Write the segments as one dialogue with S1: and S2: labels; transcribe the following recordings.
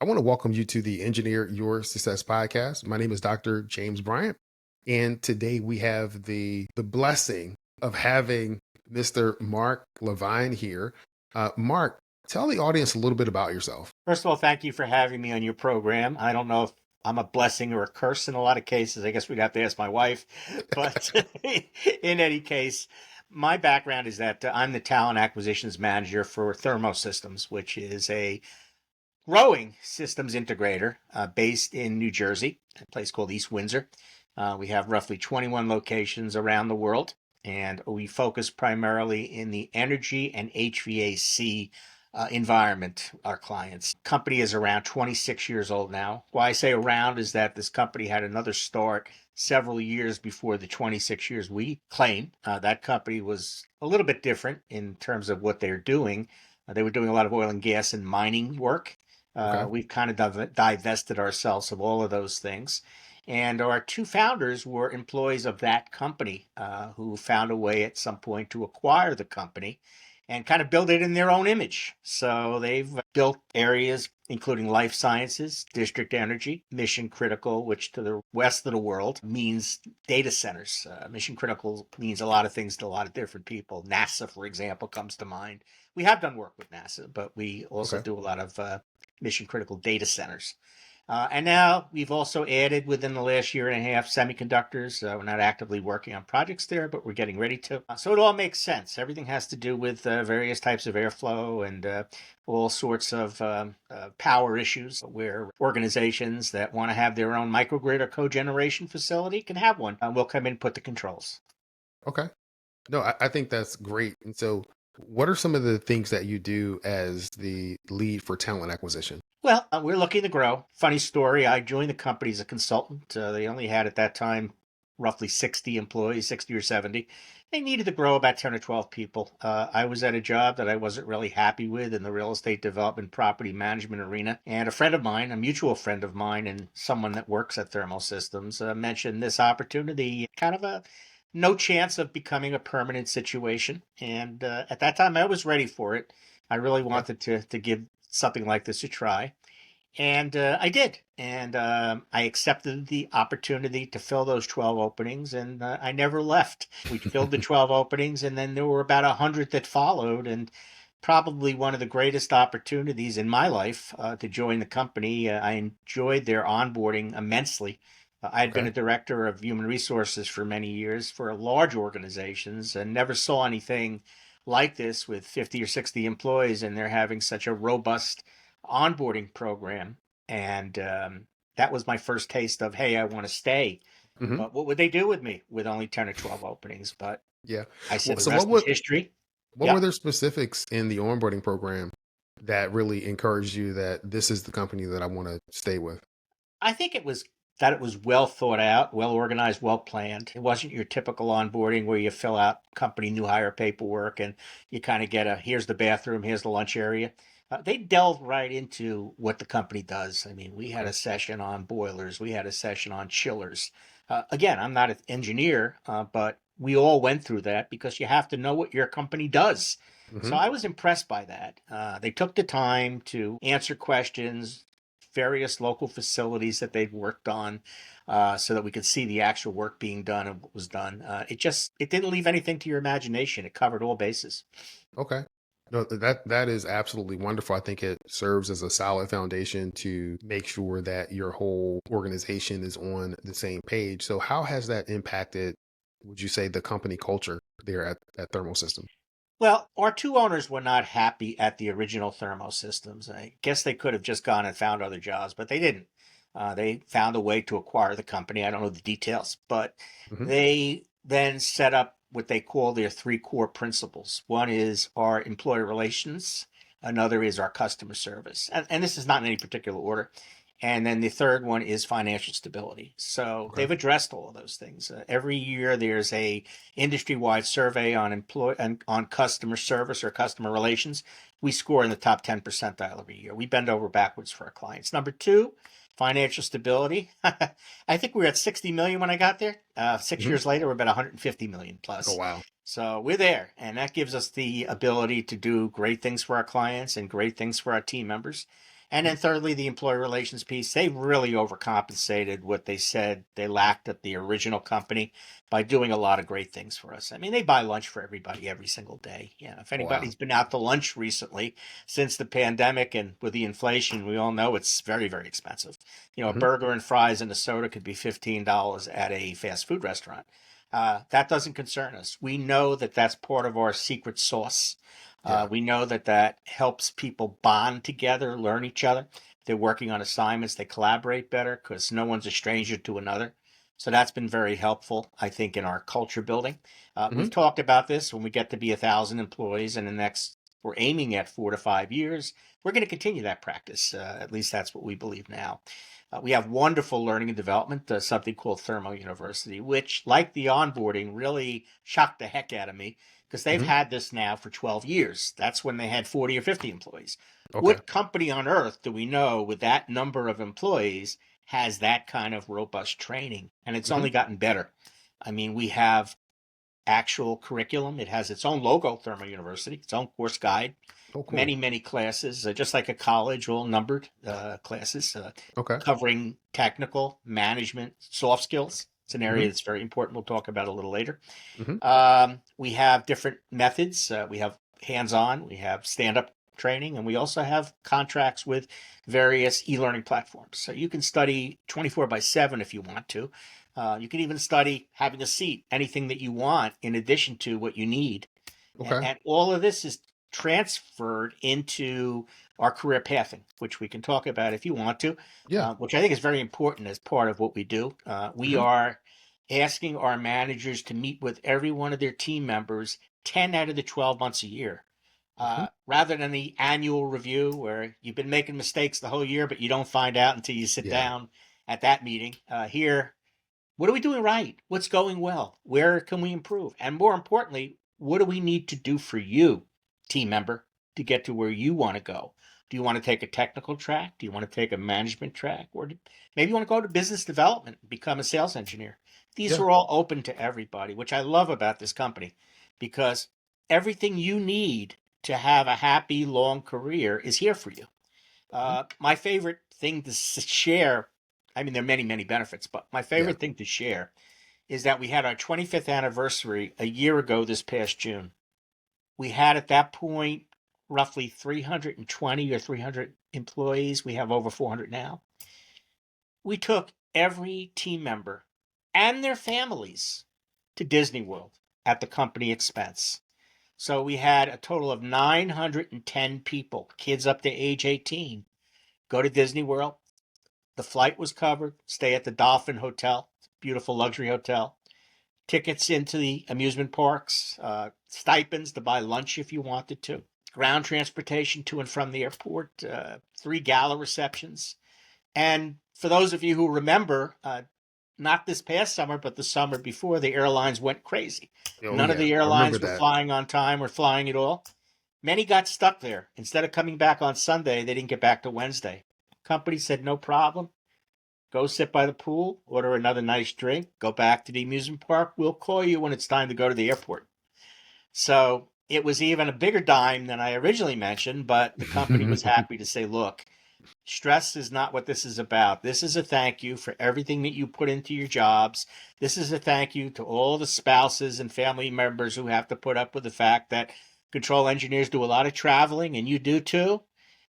S1: want to welcome you to the Engineer Your Success podcast. My name is Dr. James Bryant, and today we have the blessing of having Mr. Marc Levine here. Marc, tell the audience a little bit about yourself.
S2: First of all, thank you for having me on your program. I don't know if I'm a blessing or a curse in a lot of cases. I guess we'd have to ask my wife. But in any case, my background is that I'm the talent acquisitions manager for Thermosystems, which is a growing systems integrator based in New Jersey, a place called East Windsor. We have roughly 21 locations around the world, and we focus primarily in the energy and HVAC environment, our clients. Company is around 26 years old now. Why I say around is that this company had another start several years before the 26 years we claim. That company was a little bit different in terms of what they're doing. They were doing a lot of oil and gas and mining work.
S1: Okay.
S2: We've kind of divested ourselves of all of those things. And our two founders were employees of that company who found a way at some point to acquire the company and kind of build it in their own image. So they've built areas including life sciences, district energy, mission critical, which to the west of the world means data centers. Mission critical means a lot of things to a lot of different people. NASA, for example, comes to mind. We have done work with NASA, but we also
S1: Okay.
S2: do a lot of mission critical data centers. And now we've also added within the last year and a half semiconductors. We're not actively working on projects there, but we're getting ready to. So it all makes sense. Everything has to do with various types of airflow and all sorts of power issues where organizations that want to have their own microgrid or cogeneration facility can have one. We'll come in and put the controls.
S1: Okay. No, I think that's great. And so, what are some of the things that you do as the lead for talent acquisition?
S2: Well, we're looking to grow. Funny story, I joined the company as a consultant. They only had at that time roughly 60 employees, 60 or 70. They needed to grow about 10 or 12 people. I was at a job that I wasn't really happy with in the real estate development property management arena. And a friend of mine, a mutual friend of mine, and someone that works at Thermal Systems mentioned this opportunity, kind of a no chance of becoming a permanent situation. And at that time, I was ready for it. I really
S1: Okay.
S2: wanted to give something like this a try. And I did. And I accepted the opportunity to fill those 12 openings, and I never left. We filled the 12 openings, and then there were about 100 that followed. And probably one of the greatest opportunities in my life to join the company. I enjoyed their onboarding immensely. I had been
S1: Okay.
S2: a director of human resources for many years for large organizations and never saw anything like this with 50 or 60 employees, and they're having such a robust onboarding program. And that was my first taste of, hey, I want to stay.
S1: Hmm.
S2: But what would they do with me with only 10 or 12 openings? But
S1: Yeah.
S2: I
S1: Well,
S2: said the
S1: so
S2: rest is history.
S1: what were
S2: Yeah.
S1: there specifics in the onboarding program that really encouraged you that this is the company that I want to stay with?
S2: I think it was well thought out, well organized, well planned. It wasn't your typical onboarding where you fill out company new hire paperwork and you kind of get a here's the bathroom, here's the lunch area. They delved right into what the company does. I mean, we had
S1: Okay.
S2: a session on boilers, we had a session on chillers. Again, I'm not an engineer, but we all went through that because you have to know what your company does. So
S1: Hmm.
S2: I was impressed by that. They took the time to answer questions, various local facilities that they'd worked on, so that we could see the actual work being done and what was done. It didn't leave anything to your imagination. It covered all bases.
S1: Okay. No, that is absolutely wonderful. I think it serves as a solid foundation to make sure that your whole organization is on the same page. So how has that impacted, would you say, the company culture there at Thermal System?
S2: Well, our two owners were not happy at the original Thermosystems. I guess they could have just gone and found other jobs, but they didn't. They found a way to acquire the company. I don't know the details, but
S1: Hmm.
S2: they then set up what they call their three core principles. One is our employee relations, another is our customer service. And this is not in any particular order. And then the third one is financial stability. So
S1: Okay.
S2: they've addressed all of those things. Every year there's a industry-wide survey on on customer service or customer relations. We score in the top 10 percentile every year. We bend over backwards for our clients. Number two, financial stability. I think we were at 60 million when I got there. 6 years
S1: Hmm.
S2: later, we're about 150 million
S1: Oh,
S2: plus.
S1: wow.
S2: So we're there, and that gives us the ability to do great things for our clients and great things for our team members. And
S1: Mhm.
S2: then thirdly, the employee relations piece, they really overcompensated what they said they lacked at the original company by doing a lot of great things for us. I mean, they buy lunch for everybody every single day. Yeah, if
S1: Wow.
S2: anybody's been out to lunch recently since the pandemic and with the inflation, we all know it's very, very expensive. A
S1: Hmm.
S2: burger and fries and a soda could be $15 at a fast food restaurant. That doesn't concern us. We know that that's part of our secret sauce.
S1: Yeah.
S2: We know that that helps people bond together, learn each other. They're working on assignments, they collaborate better because no one's a stranger to another. So that's been very helpful, I think, in our culture building.
S1: Hmm.
S2: We've talked about this when we get to be 1,000 employees in the next, we're aiming at 4 to 5 years. We're going to continue that practice. At least that's what we believe now. We have wonderful learning and development, something called Thermo University, which, like the onboarding, really shocked the heck out of me because they've
S1: Hmm.
S2: had this now for 12 years. That's when they had 40 or 50 employees.
S1: Okay.
S2: What company on earth do we know with that number of employees has that kind of robust training? And it's
S1: Hmm.
S2: only gotten better. I mean, we have actual curriculum. It has its own logo, Thermo University, its own course guide,
S1: Oh, cool.
S2: many, many classes, just like a college, all numbered classes
S1: Okay.
S2: covering technical, management, soft skills. It's an area
S1: Hmm.
S2: that's very important. We'll talk about a little later.
S1: Hmm.
S2: We have different methods. We have hands-on, we have stand-up training, and we also have contracts with various e-learning platforms. So you can study 24 by 7 if you want to. You can even study having a seat, anything that you want in addition to what you need.
S1: Okay.
S2: And all of this is transferred into our career pathing, which we can talk about if you want to,
S1: Yeah.
S2: which I think is very important as part of what we do. We
S1: Hmm.
S2: are asking our managers to meet with every one of their team members 10 out of the 12 months a year.
S1: Hmm.
S2: Rather than the annual review where you've been making mistakes the whole year, but you don't find out until you sit
S1: Yeah.
S2: down at that meeting. Here, what are we doing right? What's going well? Where can we improve? And more importantly, what do we need to do for you, team member, to get to where you want to go? Do you want to take a technical track? Do you want to take a management track? Or maybe you want to go to business development, become a sales engineer? These
S1: Yeah.
S2: are all open to everybody, which I love about this company because everything you need to have a happy, long career is here for you.
S1: Mhm.
S2: My favorite thing to share, I mean, there are many, many benefits, but my
S1: Yeah.
S2: favorite thing to share is that we had our 25th anniversary a year ago this past June. We had at that point roughly 320 or 300 employees. We have over 400 now. We took every team member and their families to Disney World at the company expense. So we had a total of 910 people, kids up to age 18, go to Disney World. The flight was covered, stay at the Dolphin Hotel, beautiful luxury hotel, tickets into the amusement parks, stipends to buy lunch if you wanted to, ground transportation to and from the airport, 3 gala receptions. And for those of you who remember, not this past summer, but the summer before, the airlines went crazy.
S1: Oh,
S2: None of
S1: yeah.
S2: the
S1: I remember
S2: airlines were
S1: that.
S2: flying on time or flying at all. Many got stuck there. Instead of coming back on Sunday, they didn't get back to Wednesday. Company said, no problem. Go sit by the pool, order another nice drink, go back to the amusement park. We'll call you when it's time to go to the airport. So it was even a bigger dime than I originally mentioned, but the company was happy to say, look, stress is not what this is about. This is a thank you for everything that you put into your jobs. This is a thank you to all the spouses and family members who have to put up with the fact that control engineers do a lot of traveling and you do too.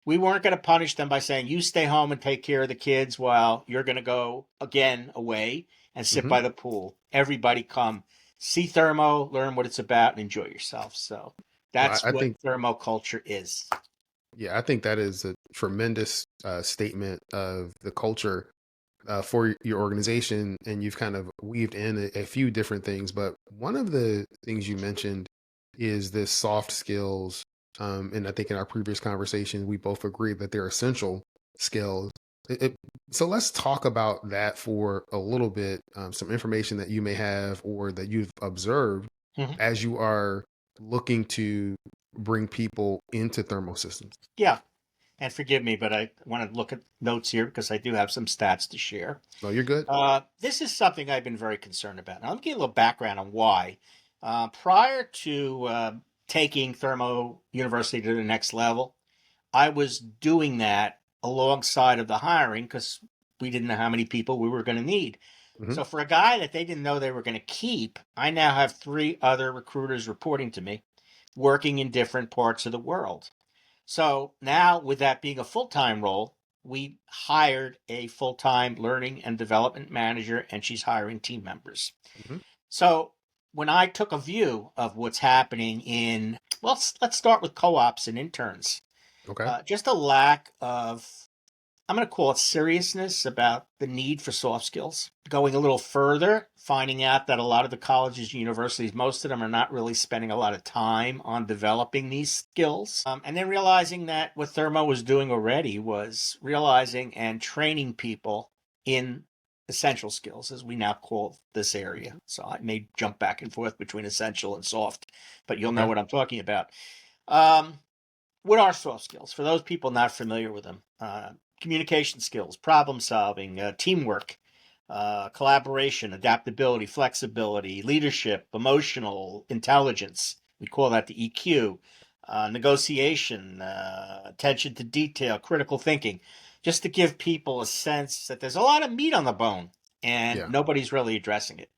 S2: We weren't going to punish them by saying, you stay home and take care of the kids while you're going to go again away and sit
S1: Hmm.
S2: by the pool. Everybody come see Thermo, learn what it's about, and enjoy yourself. So
S1: Well,
S2: that's
S1: I
S2: what
S1: think,
S2: Thermo culture is.
S1: yeah, I think that is a tremendous statement of the culture for your organization. And you've kind of weaved in a few different things. But one of the things you mentioned is this soft skills. And I think in our previous conversation, we both agreed that they're essential skills. So let's talk about that for a little bit. Some information that you may have or that you've observed
S2: Mhm.
S1: as you are looking to bring people into thermal systems.
S2: Yeah. And forgive me, but I want to look at notes here because I do have some stats to share.
S1: No, you're good.
S2: This is something I've been very concerned about. Now, let me give you a little background on why. Prior to taking Thermo University to the next level, I was doing that alongside of the hiring because we didn't know how many people we were going to need.
S1: Hmm.
S2: So for a guy that they didn't know they were going to keep, I now have three other recruiters reporting to me, working in different parts of the world. So now, with that being a full-time role, we hired a full-time learning and development manager, and she's hiring team members.
S1: Hmm.
S2: So when I took a view of what's happening in, well, let's start with co-ops and interns.
S1: Okay.
S2: Just a lack of, I'm going to call it seriousness about the need for soft skills. Going a little further, finding out that a lot of the colleges and universities, most of them are not really spending a lot of time on developing these skills. And then realizing that what Thermo was doing already was realizing and training people in essential skills, as we now call this area. So I may jump back and forth between essential and soft, but you'll know
S1: Okay.
S2: what I'm talking about. Um, what are soft skills for those people not familiar with them? Communication skills, problem solving, teamwork, collaboration, adaptability, flexibility, leadership, emotional intelligence. We call that the EQ. Negotiation, attention to detail, critical thinking, just to give people a sense that there's a lot of meat on the bone and
S1: Yeah.
S2: nobody's really addressing it.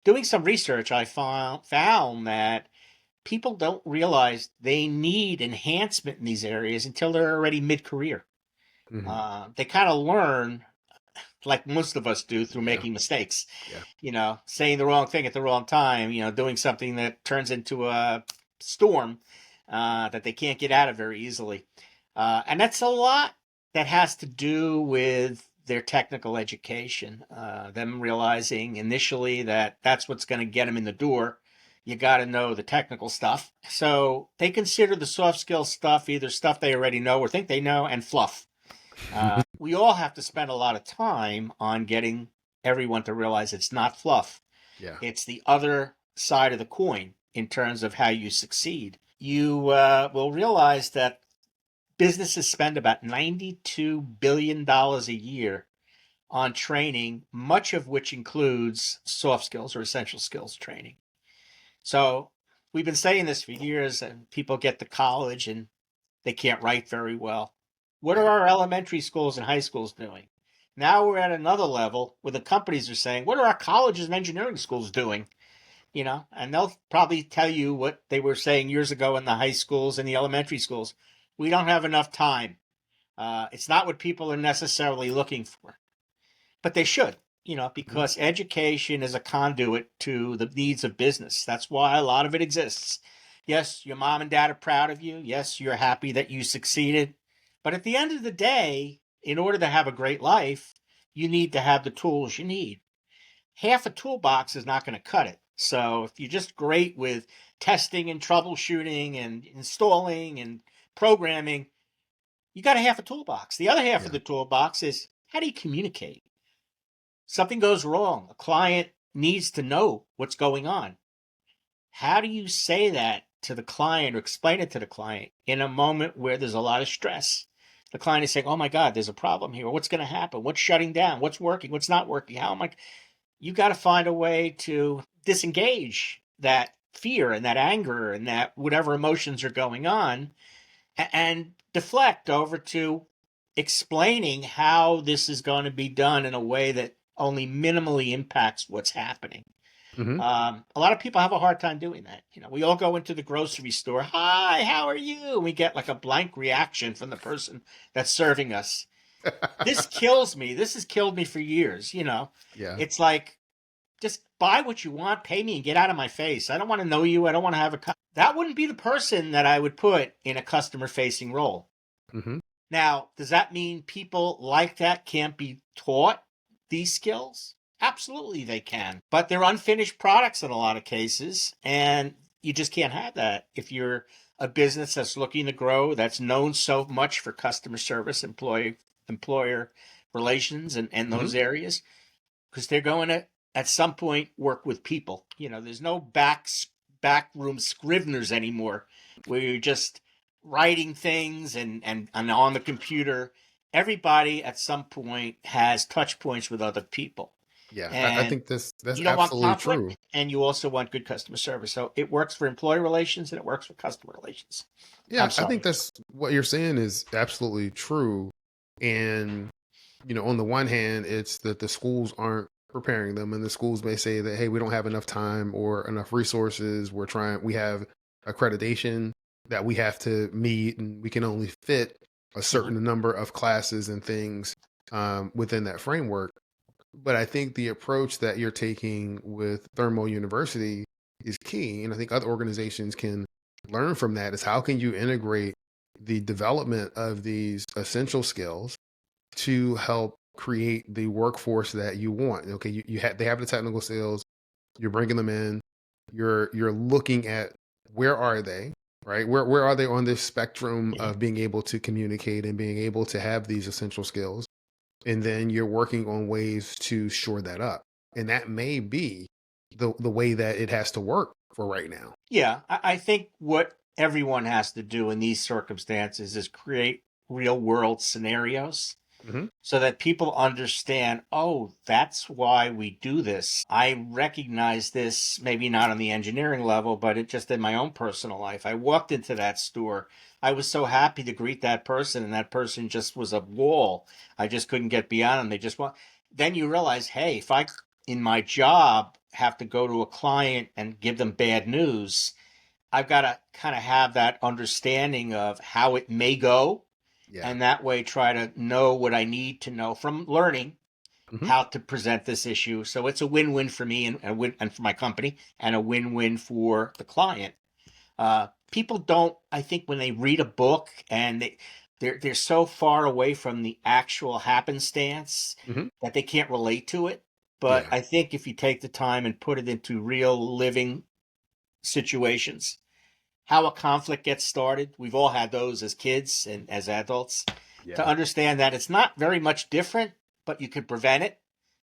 S2: Doing some research, I found that people don't realize they need enhancement in these areas until they're already mid-career.
S1: Hmm.
S2: They kind of learn, like most of us do, through
S1: Yeah.
S2: making mistakes.
S1: Yeah.
S2: Saying the wrong thing at the wrong time. Doing something that turns into a storm that they can't get out of very easily. And that's a lot that has to do with their technical education. Them realizing initially that that's what's going to get them in the door. You got to know the technical stuff. So they consider the soft skill stuff either stuff they already know or think they know and fluff. We all have to spend a lot of time on getting everyone to realize it's not fluff.
S1: Yeah.
S2: It's the other side of the coin in terms of how you succeed. You will realize that businesses spend about $92 billion a year on training, much of which includes soft skills or essential skills training. So we've been saying this for years, and people get to college and they can't write very well. What are
S1: Yeah.
S2: our elementary schools and high schools doing? Now we're at another level where the companies are saying, what are our colleges and engineering schools doing? And they'll probably tell you what they were saying years ago in the high schools and the elementary schools. We don't have enough time. It's not what people are necessarily looking for, but they should,
S1: Hmm.
S2: because education is a conduit to the needs of business. That's why a lot of it exists. Yes, your mom and dad are proud of you. Yes, you're happy that you succeeded. But at the end of the day, in order to have a great life, you need to have the tools you need. Half a toolbox is not going to cut it. So if you're just great with testing and troubleshooting and installing and programming, you got a half a toolbox. The other half of
S1: Yeah.
S2: the toolbox is how do you communicate? Something goes wrong. A client needs to know what's going on. How do you say that to the client or explain it to the client in a moment where there's a lot of stress? The client is saying, oh my God, there's a problem here. What's going to happen? What's shutting down? What's working? What's not working? How am I? You got to find a way to disengage that fear and that anger and that whatever emotions are going on and deflect over to explaining how this is going to be done in a way that only minimally impacts what's happening.
S1: Hmm.
S2: A lot of people have a hard time doing that. We all go into the grocery store. Hi, how are you? And we get like a blank reaction from the person that's serving us. This kills me. This has killed me for years.
S1: Yeah.
S2: It's like just buy what you want, pay me, and get out of my face. I don't want to know you. I don't want to have a. That wouldn't be the person that I would put in a customer facing role.
S1: Hmm.
S2: Now, does that mean people like that can't be taught these skills? Absolutely, they can. But they're unfinished products in a lot of cases. And you just can't have that if you're a business that's looking to grow, that's known so much for customer service, employer relations, and
S1: Hmm.
S2: those areas because they're going to at some point work with people. There's no backroom scriveners anymore where you're just writing things and on the computer. Everybody at some point has touch points with other people.
S1: Yeah. I
S2: And
S1: think that's
S2: you don't want
S1: absolutely true.
S2: conflict and you also want good customer service. So it works for employee relations and it works for customer relations. I'm
S1: Yeah, I think
S2: sorry.
S1: that's what you're saying is absolutely true. And, on the one hand, it's that the schools aren't preparing them, and the schools may say that, hey, we don't have enough time or enough resources. We have accreditation that we have to meet, and we can only fit a
S2: Mhm.
S1: certain number of classes and things within that framework. But I think the approach that you're taking with Thermo University is key. And I think other organizations can learn from that is how can you integrate the development of these essential skills to help create the workforce that you want. Okay, they have the technical skills, you're bringing them in, you're looking at where are they, right? Where are they on this spectrum
S2: Yeah.
S1: of being able to communicate and being able to have these essential skills? And then you're working on ways to shore that up. And that may be the way that it has to work for right now.
S2: Yeah, I think what everyone has to do in these circumstances is create real world scenarios
S1: Hmm.
S2: so that people understand, oh, that's why we do this. I recognize this, maybe not on the engineering level, but it just in my own personal life. I walked into that store. I was so happy to greet that person, and that person just was a wall. I just couldn't get beyond them. They just want. Then you realize, hey, if I in my job have to go to a client and give them bad news, I've got to kind of have that understanding of how it may go,
S1: Yeah.
S2: and that way try to know what I need to know from learning
S1: Hmm.
S2: how to present this issue. So it's a win-win for me and a win and for my company and a win-win for the client. People don't, I think, when they read a book and they're so far away from the actual happenstance
S1: Hmm.
S2: that they can't relate to it. But
S1: Yeah.
S2: I think if you take the time and put it into real living situations, how a conflict gets started. We've all had those as kids and as adults. To
S1: Yeah.
S2: understand that it's not very much different, but you can prevent it.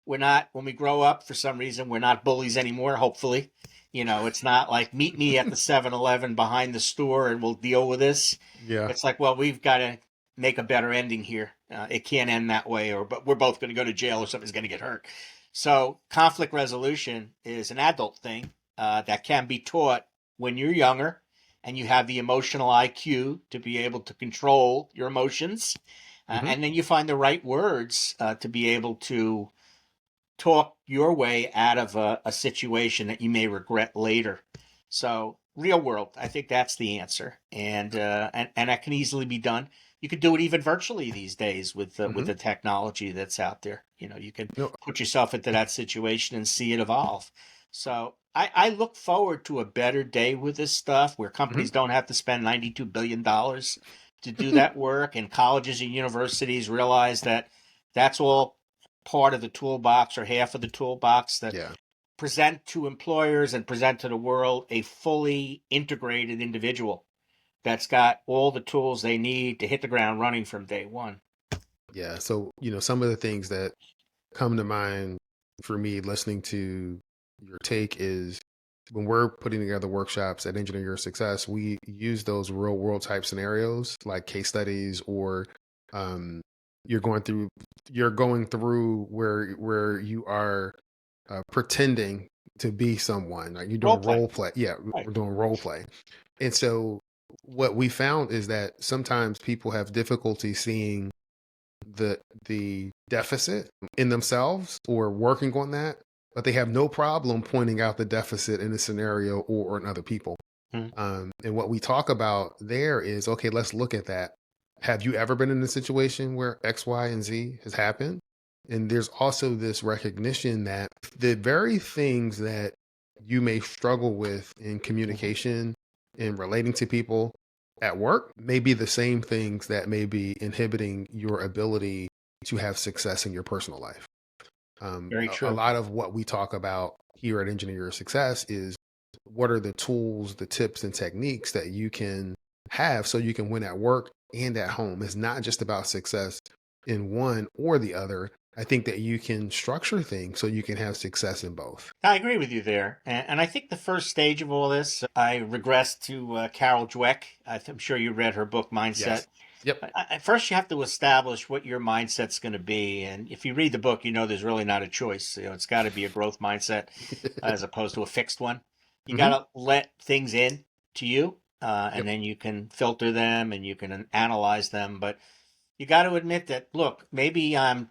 S2: We're not, when we grow up, for some reason, we're not bullies anymore, hopefully. It's not like meet me at the 7-Eleven behind the store and we'll deal with this.
S1: Yeah.
S2: It's like, well, we've got to make a better ending here. It can't end that way, or but we're both going to go to jail or somebody's going to get hurt. So conflict resolution is an adult thing that can be taught when you're younger and you have the emotional IQ to be able to control your emotions.
S1: Hmm.
S2: And then you find the right words to be able to talk your way out of a situation that you may regret later. So, real world, I think that's the answer, and that can easily be done. You could do it even virtually these days with
S1: Hmm.
S2: the technology that's out there. You can
S1: No.
S2: put yourself into that situation and see it evolve. So, I look forward to a better day with this stuff where
S1: Hmm.
S2: companies don't have to spend $92 billion to do that work, and colleges and universities realize that that's all part of the toolbox or half of the toolbox that
S1: Yeah.
S2: present to employers and present to the world a fully integrated individual that's got all the tools they need to hit the ground running from day one.
S1: Yeah. So, some of the things that come to mind for me listening to your take is when we're putting together workshops at Engineer Your Success, we use those real world type scenarios like case studies or um, you're going through where you are pretending to be someone like you're
S2: Role
S1: doing
S2: play.
S1: role play. Yeah,
S2: Right.
S1: we're doing role play. And so what we found is that sometimes people have difficulty seeing the deficit in themselves or working on that, but they have no problem pointing out the deficit in a scenario or in other people.
S2: Mhm.
S1: And what we talk about there is okay, let's look at that. Have you ever been in a situation where X, Y, and Z has happened? And there's also this recognition that the very things that you may struggle with in
S2: Mhm.
S1: communication and relating to people at work may be the same things that may be inhibiting your ability to have success in your personal life.
S2: Very
S1: A
S2: true.
S1: lot of what we talk about here at Engineer Success is what are the tools, the tips, and techniques that you can have so you can win at work and at home. It's not just about success in one or the other. I think that you can structure things so you can have success in both.
S2: I agree with you there. And I think the first stage of all this, I regress to Carol Dweck. I'm sure you read her book, Mindset.
S1: Yes. Yep.
S2: First, you have to establish what your mindset's going to be. And if you read the book, there's really not a choice. It's got to be a growth mindset as opposed to a fixed one. You got
S1: Hmm.
S2: to let things in to you, and
S1: Yep.
S2: then you can filter them and you can analyze them. But You got to admit that, look, maybe I'm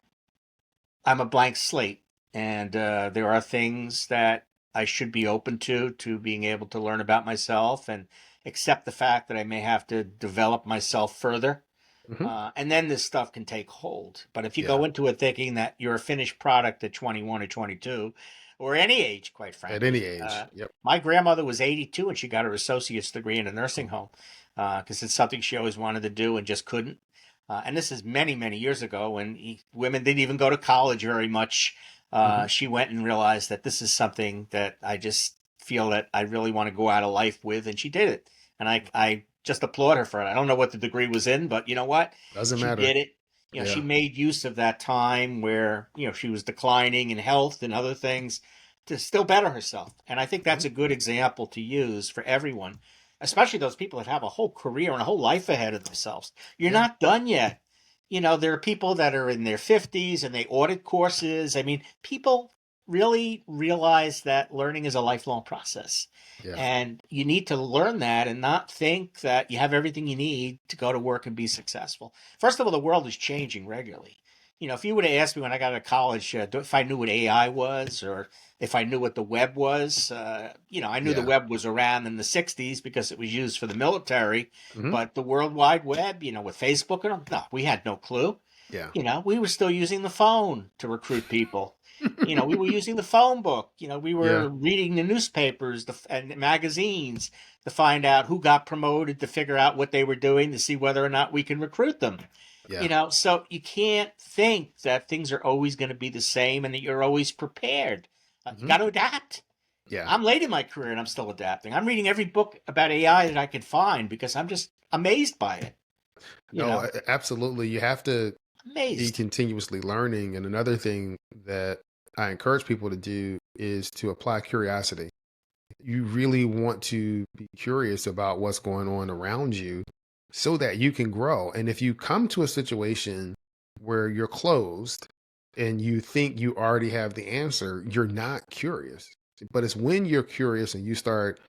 S2: a blank slate, and there are things that I should be open to being able to learn about myself and accept the fact that I may have to develop myself further.
S1: Hmm.
S2: And then this stuff can take hold. But if you
S1: Yeah.
S2: go into it thinking that you're a finished product at 21 or 22, or any age, quite
S1: At any
S2: frankly,
S1: age. Yep.
S2: my grandmother was 82 and she got her associate's degree in a nursing home because it's something she always wanted to do and just couldn't. And this is many, many years ago when women didn't even go to college very much.
S1: Hmm.
S2: She went and realized that this is something that I just feel that I really want to go out of life with, and she did it. And I just applaud her for it. I don't know what the degree was in, but you know what?
S1: Doesn't
S2: She
S1: matter.
S2: did it. She
S1: Yeah.
S2: made use of that time where, she was declining in health and other things to still better herself. And I think
S1: Mhm.
S2: that's a good example to use for everyone, especially those people that have a whole career and a whole life ahead of themselves. You're
S1: Yeah.
S2: not done yet. There are people that are in their 50s and they audit courses. I mean, people really realize that learning is a lifelong process.
S1: Yeah.
S2: And you need to learn that and not think that you have everything you need to go to work and be successful. First of all, the world is changing regularly. If you would have asked me when I got out of college if I knew what AI was or if I knew what the web was, I knew the
S1: Yeah.
S2: web was around in the 60s because it was used for the military.
S1: Hmm.
S2: But the World Wide Web, with Facebook and all, no, we had no clue.
S1: Yeah.
S2: We were still using the phone to recruit people. We were using the phone book. We
S1: Yeah.
S2: were reading the newspapers and magazines to find out who got promoted, to figure out what they were doing, to see whether or not we can recruit them.
S1: Yeah.
S2: So you can't think that things are always going to be the same and that you're always prepared. You
S1: Hmm.
S2: got to adapt.
S1: Yeah.
S2: I'm late in my career and I'm still adapting. I'm reading every book about AI that I can find because I'm just amazed by it. You
S1: No,
S2: know,
S1: absolutely. You have to be
S2: amazed.
S1: continuously learning. And another thing that I encourage people to do is to apply curiosity. You really want to be curious about what's going on around you so that you can grow. And if you come to a situation where you're closed and you think you already have the answer, you're not curious. But it's when you're curious and you start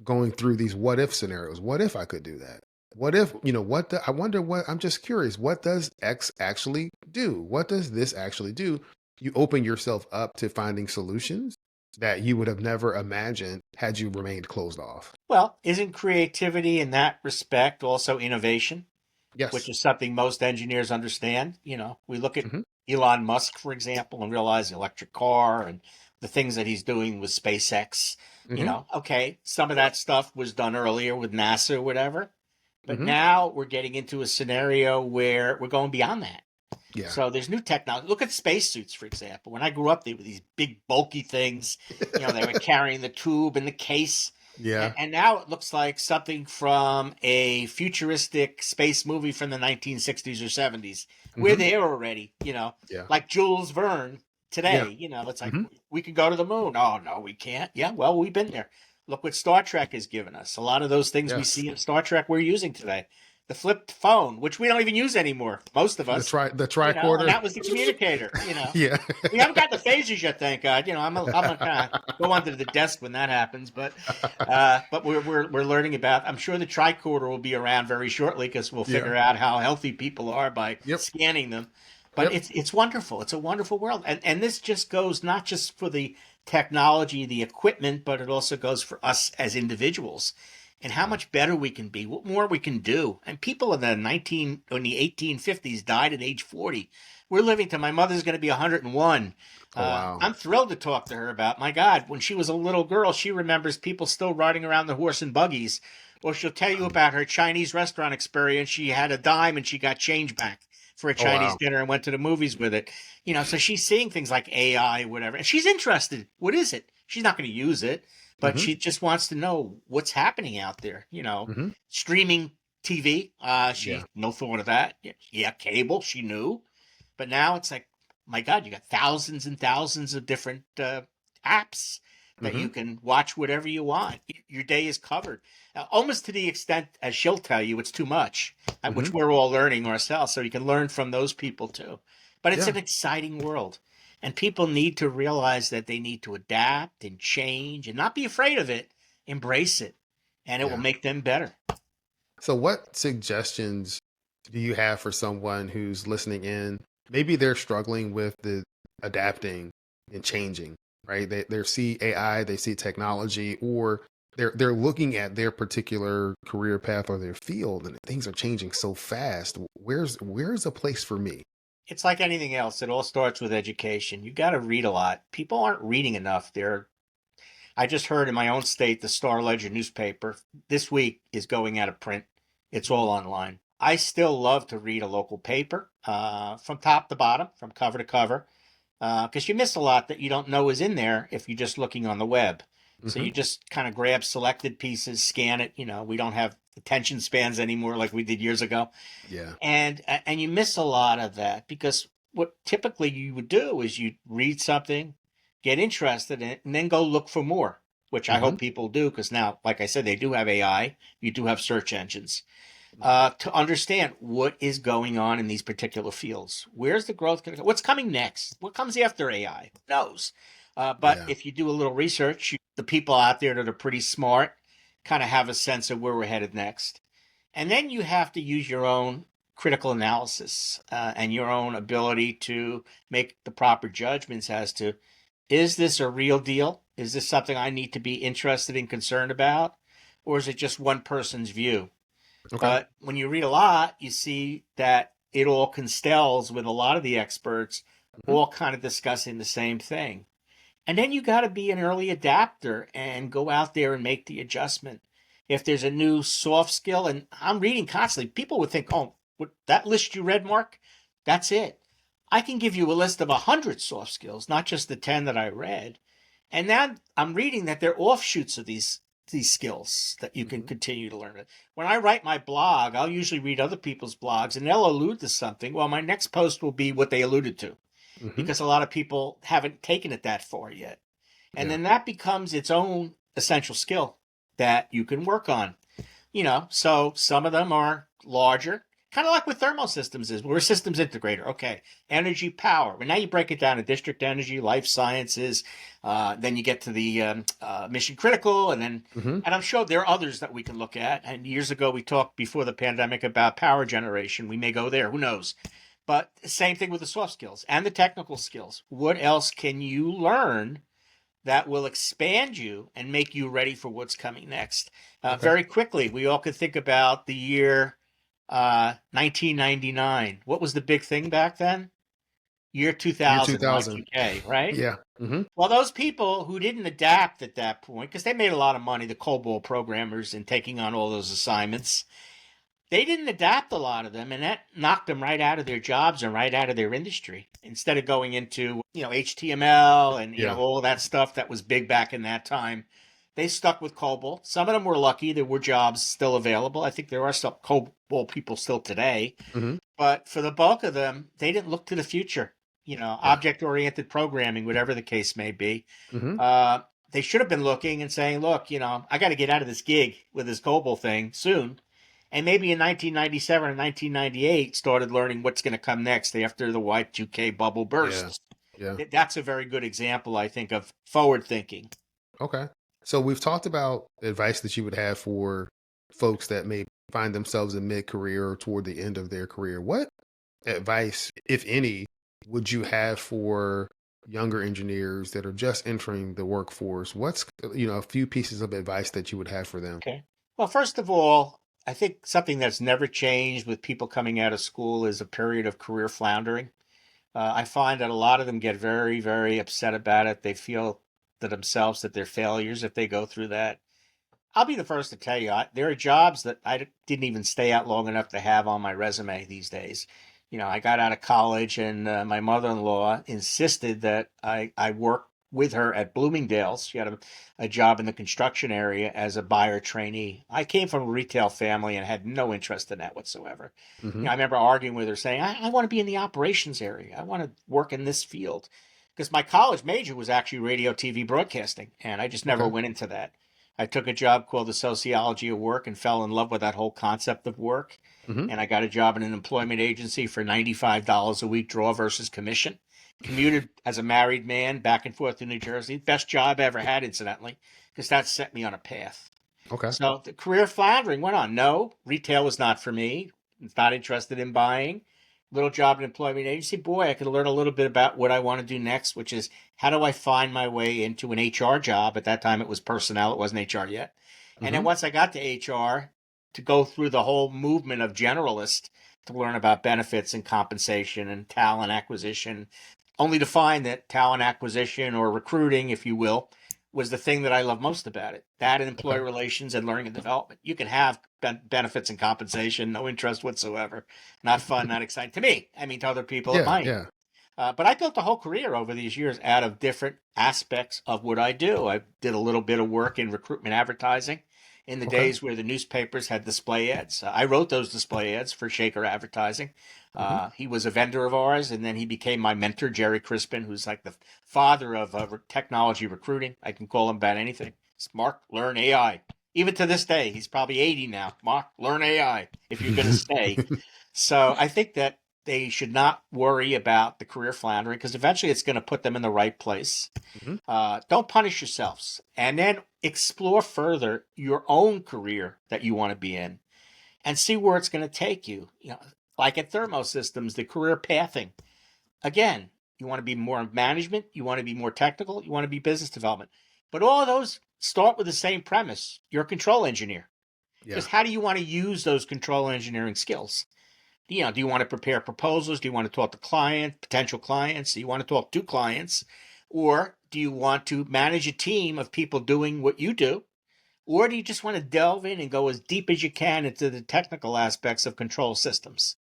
S1: going through these what if scenarios. What if I could do that? What if, I wonder I'm just curious. What does X actually do? What does this actually do? You open yourself up to finding solutions that you would have never imagined had you remained closed off.
S2: Well, isn't creativity in that respect also innovation, which
S1: Yes.
S2: is something most engineers understand? We look at
S1: Hmm.
S2: Elon Musk, for example, and realize the electric car and the things that he's doing with SpaceX.
S1: Hmm.
S2: Okay, some of that stuff was done earlier with NASA or whatever, but
S1: Hmm.
S2: now we're getting into a scenario where we're going beyond that.
S1: Yeah.
S2: So there's new technology. Look at spacesuits, for example. When I grew up, they were these big, bulky things. They were carrying the tube and the case. And,
S1: Yeah.
S2: and now it looks like something from a futuristic space movie from the 1960s or 70s. We're
S1: Hmm.
S2: there already,
S1: Yeah.
S2: like Jules Verne
S1: Yeah.
S2: today. It's like
S1: Hmm.
S2: we could go to the moon. Oh, no, we can't. Yeah, well, we've been there. Look what Star Trek has given us. A lot of those things we
S1: Yes.
S2: see in Star Trek we're using today. The flipped phone, which we don't even use anymore, most of us,
S1: The
S2: and
S1: tricorder.
S2: that was the communicator.
S1: Yeah.
S2: We haven't got the phasers yet, thank God. I'm gonna kind of go under the desk when that happens, but we're learning about. I'm sure the tricorder will be around very shortly because we'll
S1: Yeah.
S2: figure out how healthy people are by
S1: Yep.
S2: scanning them. But
S1: Yep.
S2: it's wonderful. It's a wonderful world, and this just goes not just for the technology, the equipment, but it also goes for us as individuals and how
S1: Yeah.
S2: much better we can be, what more we can do. And people in the 1850s died at age 40. We're living to my mother's going to be 101.
S1: Oh wow.
S2: I'm thrilled to talk to her about, my God, when she was a little girl, she remembers people still riding around the horse and buggies. Or she'll tell you about her Chinese restaurant experience. She had a dime and she got change back for a
S1: Oh
S2: Chinese
S1: wow.
S2: dinner and went to the movies with it. So she's seeing things like AI or whatever, and she's interested. What is it? She's not going to use it, but
S1: Hmm.
S2: she just wants to know what's happening out there.
S1: Hmm.
S2: Streaming TV.
S1: Yeah.
S2: She no thought of that. Yeah, cable. She knew, but now it's like, my God, you got thousands and thousands of different apps that
S1: Hmm.
S2: you can watch whatever you want. Your day is covered, almost to the extent, as she'll tell you, it's too much,
S1: Hmm.
S2: which we're all learning ourselves. So you can learn from those people too. But it's
S1: Yeah.
S2: an exciting world. And people need to realize that they need to adapt and change and not be afraid of it, embrace it, and it will
S1: Yeah.
S2: make them better.
S1: So what suggestions do you have for someone who's listening in? Maybe they're struggling with the adapting and changing, right? They see AI, they see technology, or they're looking at their particular career path or their field, and things are changing so fast. Where's a place for me?
S2: It's like anything else. It all starts with education. You got to read a lot. People aren't reading enough. I just heard in my own state, the Star Ledger newspaper this week is going out of print. It's all online. I still love to read a local paper from top to bottom, from cover to cover, because you miss a lot that you don't know is in there if you're just looking on the web. So
S1: Hmm.
S2: you just kind of grab selected pieces, scan it. We don't have attention spans anymore like we did years ago,
S1: Yeah.
S2: and you miss a lot of that because what typically you would do is you read something, get interested in it, and then go look for more, which I
S1: Hmm.
S2: hope people do because now, like I said, they do have AI, you do have search engines
S1: Hmm.
S2: to understand what is going on in these particular fields. Where's the growth going to go? What's coming next? What comes after AI? Who knows? But
S1: Yeah.
S2: if you do a little research, the people out there that are pretty smart kind of have a sense of where we're headed next. And then you have to use your own critical analysis and your own ability to make the proper judgments as to, is this a real deal? Is this something I need to be interested and concerned about? Or is it just one person's view?
S1: Okay.
S2: But when you read a lot, you see that it all constells with a lot of the experts
S1: Hmm.
S2: all kind of discussing the same thing. And then you got to be an early adapter and go out there and make the adjustment. If there's a new soft skill, and I'm reading constantly, people would think, oh, what, that list you read, Mark, that's it. I can give you a list of 100 soft skills, not just the 10 that I read. And now I'm reading that they're offshoots of these skills that you can
S1: Hmm.
S2: continue to learn. When I write my blog, I'll usually read other people's blogs and they'll allude to something. Well, my next post will be what they alluded to
S1: Hmm.
S2: because a lot of people haven't taken it that far yet. And
S1: Yeah.
S2: then that becomes its own essential skill that you can work on. So some of them are larger, kind of like what Thermosystems is. We're a systems integrator. Okay, energy, power. But now you break it down to district energy, life sciences. Then you get to the mission critical,
S1: Hmm.
S2: and I'm sure there are others that we can look at. And years ago, we talked before the pandemic about power generation. We may go there. Who knows? But same thing with the soft skills and the technical skills. What else can you learn that will expand you and make you ready for what's coming next?
S1: Okay.
S2: Very quickly, we all could think about the year 1999. What was the big thing back then? Year
S1: Year
S2: 2000,
S1: 2000.
S2: Y2K, right?
S1: Yeah. Hmm.
S2: Well, those people who didn't adapt at that point, because they made a lot of money, the COBOL programmers, in taking on all those assignments, they didn't adapt a lot of them, and that knocked them right out of their jobs and right out of their industry. Instead of going into HTML and
S1: Yeah.
S2: all that stuff that was big back in that time, they stuck with COBOL. Some of them were lucky; there were jobs still available. I think there are some COBOL people still today,
S1: Hmm.
S2: but for the bulk of them, they didn't look to the future.
S1: Yeah.
S2: Object-oriented programming, whatever the case may be.
S1: Hmm.
S2: Uh, they should have been looking and saying, "Look, I got to get out of this gig with this COBOL thing soon." And maybe in 1997 or 1998 started learning what's going to come next after the Y2K bubble
S1: Yeah.
S2: bursts.
S1: Yeah.
S2: That's a very good example, I think, of forward thinking.
S1: Okay. So we've talked about advice that you would have for folks that may find themselves in mid-career or toward the end of their career. What advice, if any, would you have for younger engineers that are just entering the workforce? What's, a few pieces of advice that you would have for them?
S2: Okay. Well, first of all, I think something that's never changed with people coming out of school is a period of career floundering. I find that a lot of them get very, very upset about it. They feel to themselves that they're failures if they go through that. I'll be the first to tell you, there are jobs that I didn't even stay out long enough to have on my resume these days. I got out of college, and my mother-in-law insisted that I work with her at Bloomingdale's. She had a job in the construction area as a buyer trainee. I came from a retail family and had no interest in that whatsoever.
S1: Hmm.
S2: I remember arguing with her, saying, I want to be in the operations area. I want to work in this field. Because my college major was actually radio, TV, broadcasting, and I just never
S1: Okay.
S2: went into that. I took a job called the sociology of work and fell in love with that whole concept of work.
S1: Hmm.
S2: And I got a job in an employment agency for $95 a week, draw versus commission. Commuted as a married man back and forth to New Jersey. Best job I ever had, incidentally, because that set me on a path.
S1: Okay.
S2: So the career floundering went on. No, retail was not for me. is not interested in buying. Little job and employment agency, boy, I could learn a little bit about what I want to do next, which is how do I find my way into an HR job? At that time, it was personnel, it wasn't HR yet. And then
S1: Hmm.
S2: once I got to HR, to go through the whole movement of generalist to learn about benefits and compensation and talent acquisition, only to find that talent acquisition or recruiting, if you will, was the thing that I love most about it. That and employee
S1: Okay.
S2: relations and learning and development. You can have benefits and compensation, no interest whatsoever. Not fun, not exciting to me. I mean, to other people, it
S1: Yeah.
S2: might.
S1: Yeah.
S2: But I built a whole career over these years out of different aspects of what I do. I did a little bit of work in recruitment advertising in the
S1: Okay.
S2: days where the newspapers had display ads. I wrote those display ads for Shaker Advertising.
S1: Hmm.
S2: He was a vendor of ours, and then he became my mentor, Jerry Crispin, who's like the father of technology recruiting. I can call him about anything. It's Mark, learn AI. Even to this day, he's probably 80 now. Mark, learn AI if you're going to stay. So I think that they should not worry about the career floundering because eventually it's going to put them in the right place.
S1: Hmm.
S2: Don't punish yourselves, and then explore further your own career that you want to be in and see where it's going to take you. You know, like at Thermosystems, the career pathing. Again, you want to be more in management, you want to be more technical, you want to be business development. But all of those start with the same premise. You're a control engineer.
S1: Yeah.
S2: Just how do you want to use those control engineering skills? You know, do you want to prepare proposals? Do you want to talk to clients, potential clients? Do you want to talk to clients? Or do you want to manage a team of people doing what you do? Or do you just want to delve in and go as deep as you can into the technical aspects of control systems?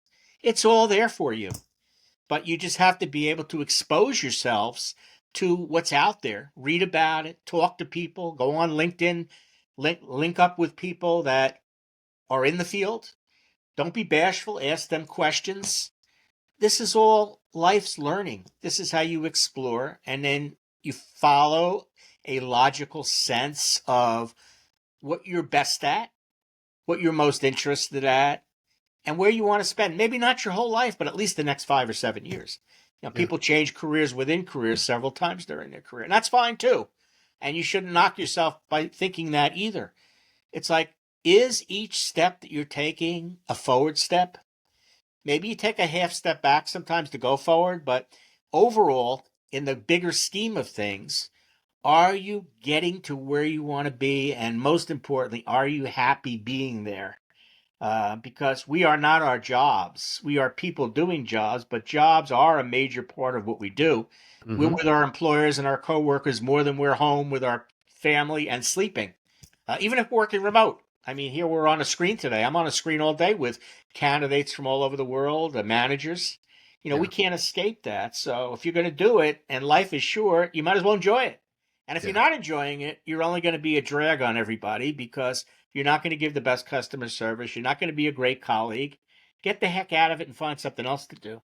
S2: It's all there for you, but you just have to be able to expose yourselves to what's out there. Read about it, talk to people, go on LinkedIn, link up with people that are in the field. Don't be bashful, ask them questions. This is all life's learning. This is how you explore, and then you follow a logical sense of what you're best at, what you're most interested at, and where you want to spend. Maybe not your whole life, but at least the next 5 or 7 years. You know,
S1: Yeah.
S2: people change careers within careers several times during their career, and that's fine too. And you shouldn't knock yourself by thinking that either. It's like, is each step that you're taking a forward step? Maybe you take a half step back sometimes to go forward, but overall, in the bigger scheme of things, are you getting to where you want to be? And most importantly, are you happy being there? Because we are not our jobs. We are people doing jobs, but jobs are a major part of what we do. We're
S1: Hmm.
S2: with our employers and our coworkers more than we're home with our family and sleeping. Even if working remote. I mean, here we're on a screen today. I'm on a screen all day with candidates from all over the world, managers. You know, we
S1: Yeah.
S2: can't escape that. So if you're going to do it and life is short, you might as well enjoy it. And if you're
S1: Yeah.
S2: not enjoying it, you're only going to be a drag on everybody because you're not going to give the best customer service. You're not going to be a great colleague. Get the heck out of it and find something else to do.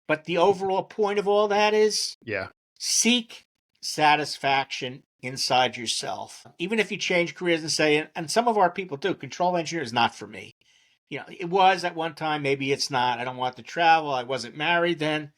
S2: But the overall point of all that is
S1: Yeah.
S2: seek satisfaction inside yourself. Even if you change careers and say, and some of our people do, control engineer is not for me. You know, it was at one time, maybe it's not. I don't want to travel. I wasn't married then.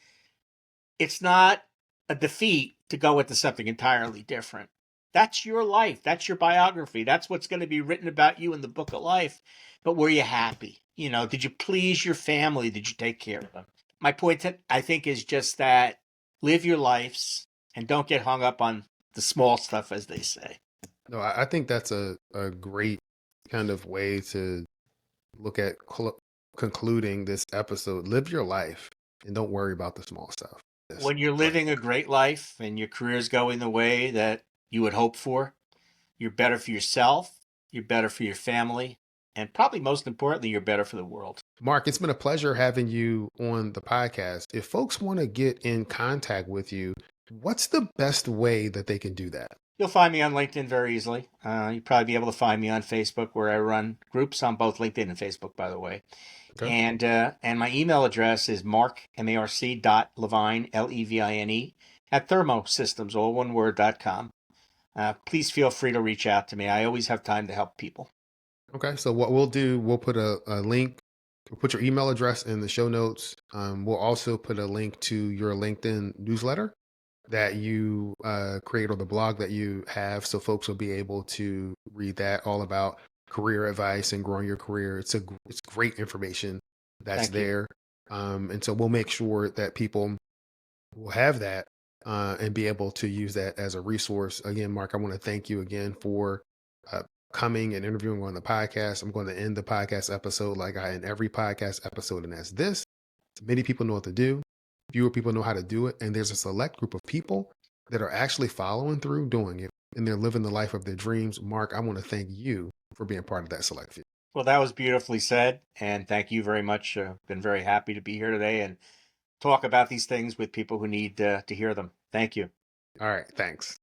S2: It's not a defeat to go into something entirely different. That's your life. That's your biography. That's what's going to be written about you in the book of life. But were you happy? You know, did you please your family? Did you take care of them? My point, I think, is just that live your lives and don't get hung up on the small stuff, as they say.
S1: No, I think that's a great kind of way to look at concluding this episode. Live your life and don't worry about the small stuff. Yes.
S2: When you're
S1: Right.
S2: living a great life and your career is going the way that you would hope for, you're better for yourself, you're better for your family, and probably most importantly, you're better for the world.
S1: Mark, it's been a pleasure having you on the podcast. If folks want to get in contact with you, what's the best way that they can do that?
S2: You'll find me on LinkedIn very easily. You'll probably be able to find me on Facebook, where I run groups on both LinkedIn and Facebook, by the way.
S1: Okay.
S2: And my email address is mark.levine, Levine, at thermosystems, all one word.com. Please feel free to reach out to me. I always have time to help people.
S1: Okay. So what we'll do, we'll put a link, we'll put your email address in the show notes. We'll also put a link to your LinkedIn newsletter that you create or the blog that you have, so folks will be able to read that all about career advice and growing your career. It's great information. that's
S2: Thank you.
S1: there. And so we'll make sure that people will have that and be able to use that as a resource. Again, Mark, I want to thank you again for uh, coming and interviewing on the podcast. I'm going to end the podcast episode like I end every podcast episode, and that's this. Many people know what to do, fewer people know how to do it, and there's a select group of people that are actually following through doing it, and they're living the life of their dreams. Mark, I want to thank you for being part of that select few.
S2: Well, that was beautifully said, and thank you very much. Been very happy to be here today and talk about these things with people who need to hear them. Thank you.
S1: All right, thanks.